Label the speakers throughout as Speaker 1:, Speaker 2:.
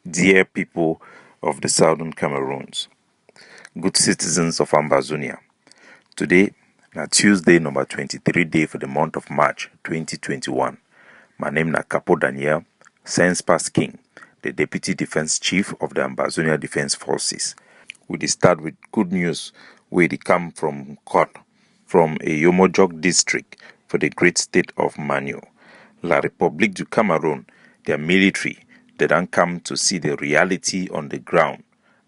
Speaker 1: Dear people of the southern Cameroons, good citizens of Ambazonia, today na Tuesday number 23 day for the month of March 2021. My name na Capo Daniel, Sense Pass King, the Deputy Defense Chief of the Ambazonia Defense Forces. We start with good news where they come from court from a Yomojok district for the great state of Manu. La République du Cameroon, their military, they don't come to see the reality on the ground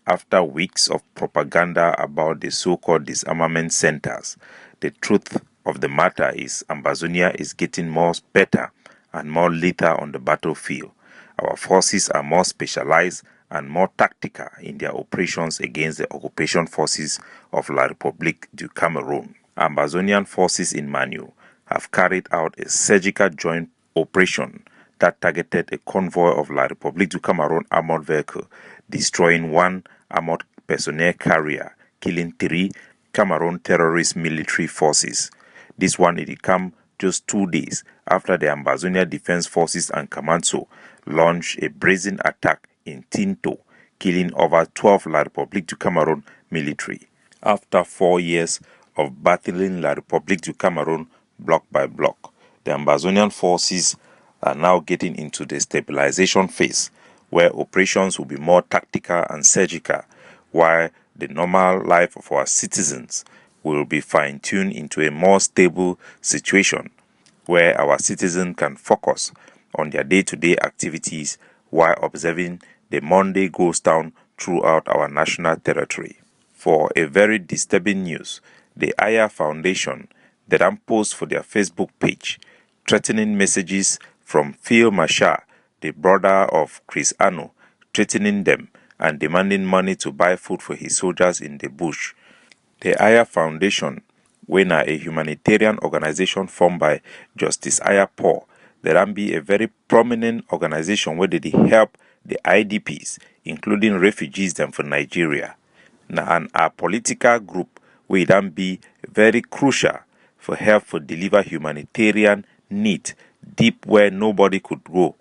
Speaker 1: after weeks of propaganda about the so-called disarmament centers. The truth of the matter is Ambazonia is getting more better and more lethal on the battlefield. Our forces are more specialized and more tactical in their operations against the occupation forces of La République du Cameroon. Ambazonian forces in Manu have carried out a surgical joint operation that targeted a convoy of La République du Cameroon armored vehicle, destroying one armored personnel carrier, killing 3 Cameroon terrorist military forces. This one it come just 2 days after the Ambazonia Defense Forces and Kamanso launched a brazen attack in Tinto, killing over 12 La République du Cameroon military. After 4 years of battling La République du Cameroon block by block, the Ambazonian forces are now getting into the stabilization phase, where operations will be more tactical and surgical, while the normal life of our citizens will be fine-tuned into a more stable situation, where our citizens can focus on their day-to-day activities while observing the Monday ghost town throughout our national territory. For a very disturbing news, the Aya Foundation that post for their Facebook page threatening messages from Phil Mashar, the brother of Chris Ano, threatening them and demanding money to buy food for his soldiers in the bush. The Aya Foundation, when a humanitarian organization formed by Justice Aya Paul, there be a very prominent organization where they help the IDPs, including refugees them from Nigeria. Now, and a political group will then be very crucial for help for deliver humanitarian need deep where nobody could go.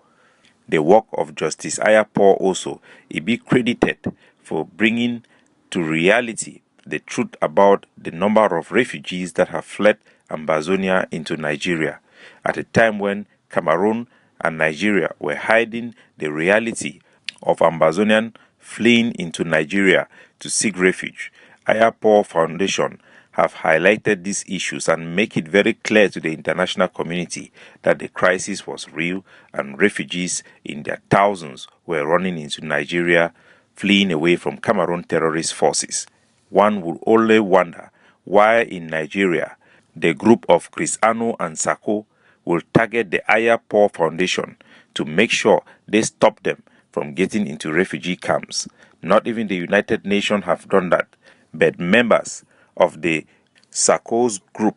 Speaker 1: The work of Justice Aya Paul also it be credited for bringing to reality the truth about the number of refugees that have fled Ambazonia into Nigeria at a time when Cameroon and Nigeria were hiding the reality of Ambazonian fleeing into Nigeria to seek refuge. Aya Paul Foundation have highlighted these issues and make it very clear to the international community that the crisis was real and refugees in their thousands were running into Nigeria, fleeing away from Cameroon terrorist forces. One would only wonder why in Nigeria the group of Chris Ano and Sako will target the Aya Paul Foundation to make sure they stop them from getting into refugee camps. Not even the United Nations have done that, but members of the Sako's group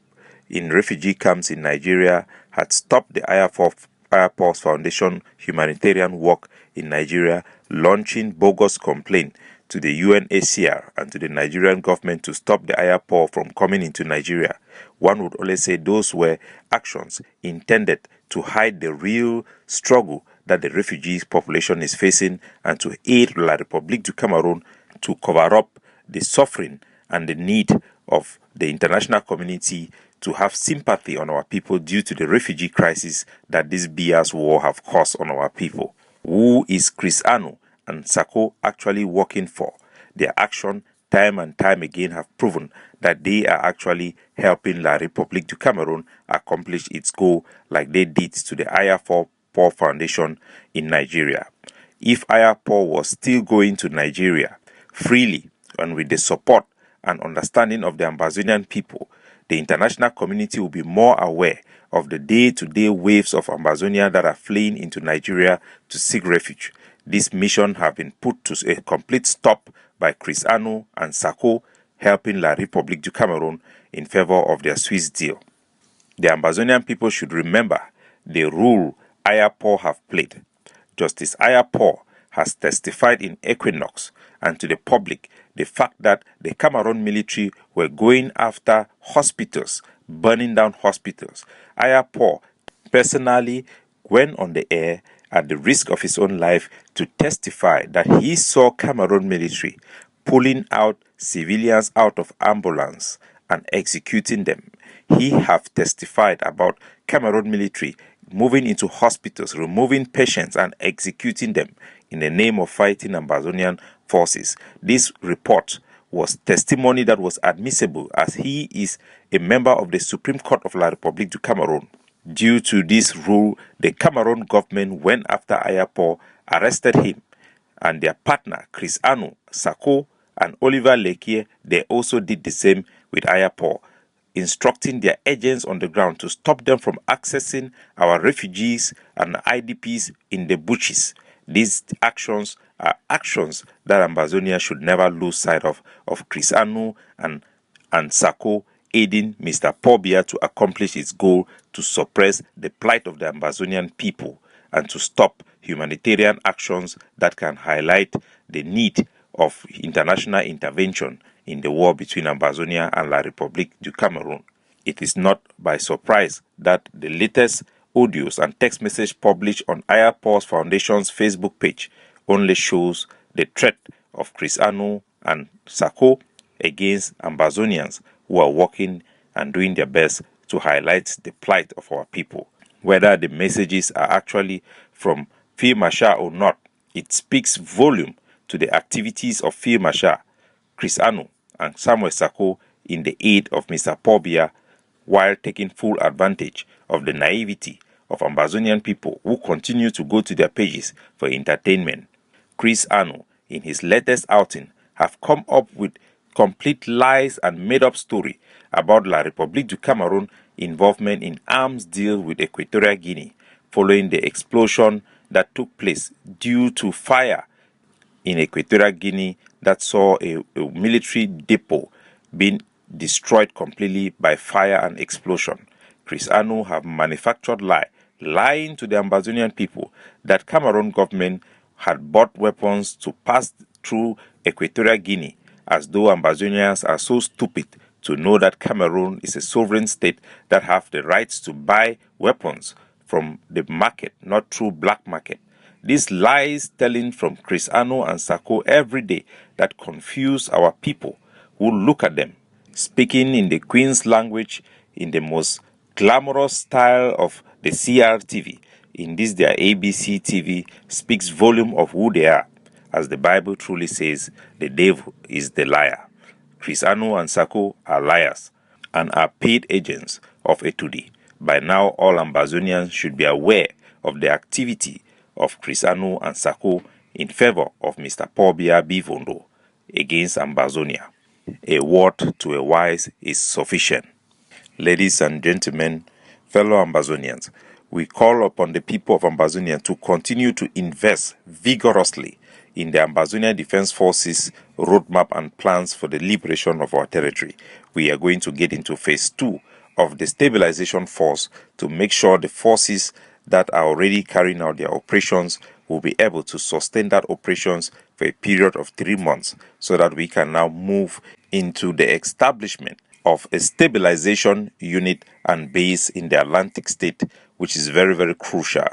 Speaker 1: in refugee camps in Nigeria had stopped the Aya Paul Foundation humanitarian work in Nigeria, launching bogus complaint to the UNHCR and to the Nigerian government to stop the Aya Paul from coming into Nigeria. One would only say those were actions intended to hide the real struggle that the refugees population is facing and to aid La République du Cameroon to cover up the suffering and the need of the international community to have sympathy on our people due to the refugee crisis that this BS war have caused on our people. Who is Chris Ano and Sako actually working for? Their action time and time again have proven that they are actually helping La République du Cameroon accomplish its goal like they did to the Aya Paul Foundation in Nigeria. If Aya Paul was still going to Nigeria freely and with the support and understanding of the Ambazonian people, the international community will be more aware of the day-to-day waves of Ambazonia that are fleeing into Nigeria to seek refuge. This mission have been put to a complete stop by Chris Ano and Sako, helping La République du Cameroon in favor of their Swiss deal. The Ambazonian people should remember the role Aya Paul have played. Justice Aya Paul has testified in Equinox and to the public the fact that the Cameroon military were going after hospitals, burning down hospitals. Aya Paul personally went on the air at the risk of his own life to testify that he saw Cameroon military pulling out civilians out of ambulance and executing them. He have testified about Cameroon military moving into hospitals, removing patients and executing them in the name of fighting Ambazonian forces. This report was testimony that was admissible as he is a member of the Supreme Court of La République du Cameroon. Due to this rule, the Cameroon government went after Ayapo, arrested him, and their partner, Chris Anu, Sako, and Oliver Lekie, they also did the same with Ayapo, instructing their agents on the ground to stop them from accessing our refugees and IDPs in the bushes. These actions are actions that Ambazonia should never lose sight of Chris Anu and Sako aiding Mr. Pobia to accomplish its goal to suppress the plight of the Ambazonian people and to stop humanitarian actions that can highlight the need of international intervention in the war between Ambazonia and La République du Cameroon. It is not by surprise that the latest audios and text message published on Ayapo's Foundation's Facebook page only shows the threat of Chris Anu and Sako against Ambazonians who are working and doing their best to highlight the plight of our people. Whether the messages are actually from Field Marshal or not, it speaks volume to the activities of Field Marshal Chris Anu and Samuel Sako in the aid of Mr. Pobia, while taking full advantage of the naivety of Ambazonian people who continue to go to their pages for entertainment. Chris Anu, in his latest outing, have come up with complete lies and made-up story about La République du Cameroon involvement in arms deal with Equatorial Guinea following the explosion that took place due to fire in Equatorial Guinea that saw a military depot being destroyed completely by fire and explosion. Chris Anu have manufactured lying to the Ambazonian people that Cameroon government had bought weapons to pass through Equatorial Guinea, as though Ambazonians are so stupid to know that Cameroon is a sovereign state that have the rights to buy weapons from the market, not through black market. These lies telling from Chris Anu and Sako every day that confuse our people who look at them, speaking in the Queen's language in the most glamorous style of the CRTV. In this their ABC TV speaks volume of who they are. As the Bible truly says, the devil is the liar. Chris Anu and Sako are liars and are paid agents of Etudi. By now, all Ambazonians should be aware of the activity of Chris Anu and Sako in favor of Mr. Pobia Bivondo against Ambazonia. A word to a wise is sufficient. Ladies and gentlemen, fellow Ambazonians, we call upon the people of Ambazonia to continue to invest vigorously in the Ambazonia Defense Forces roadmap and plans for the liberation of our territory. We are going to get into phase 2 of the stabilization force to make sure the forces that are already carrying out their operations will be able to sustain that operations for a period of 3 months so that we can now move into the establishment of a stabilization unit and base in the Atlantic state, which is very, very crucial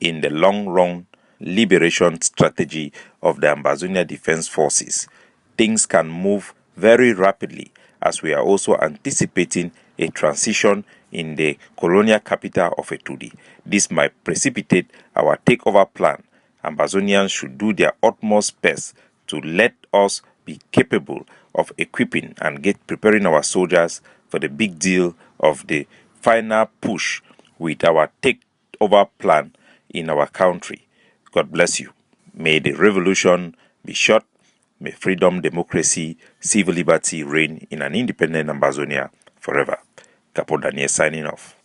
Speaker 1: in the long-run liberation strategy of the Ambazonia Defense Forces. Things can move very rapidly as we are also anticipating a transition in the colonial capital of Etudi. This might precipitate our takeover plan. Ambazonians should do their utmost best to let us be capable of equipping and preparing our soldiers for the big deal of the final push with our takeover plan in our country. God bless you. May the revolution be short. May freedom, democracy, civil liberty reign in an independent Ambazonia forever. Capo Daniel signing off.